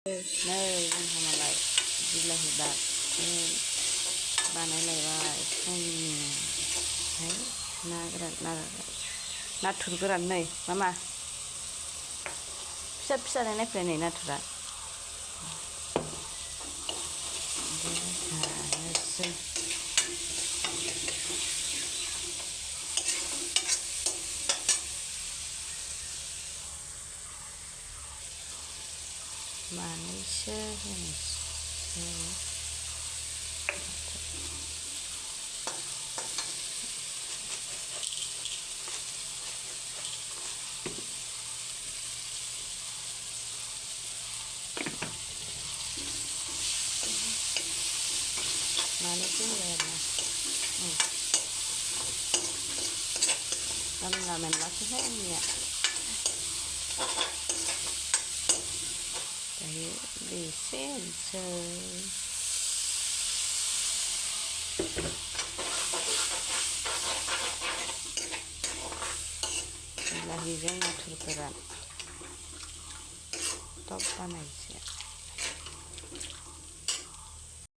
नै जोंहा मालाय बिलाहि बाथोन बानायलायबाय फुंनि ओमफ्राय नाथुर गोरान नै मामा फिसा फिसा नायफैलाय नै नाथुरा जानोसै मानैसो होनोसै मानैसो होबाय आरोना जानला मेनलासोहाय आंनिया दायो दै एसे होनोसै बिलाहिजों नाथुर गोरान टप बानायसै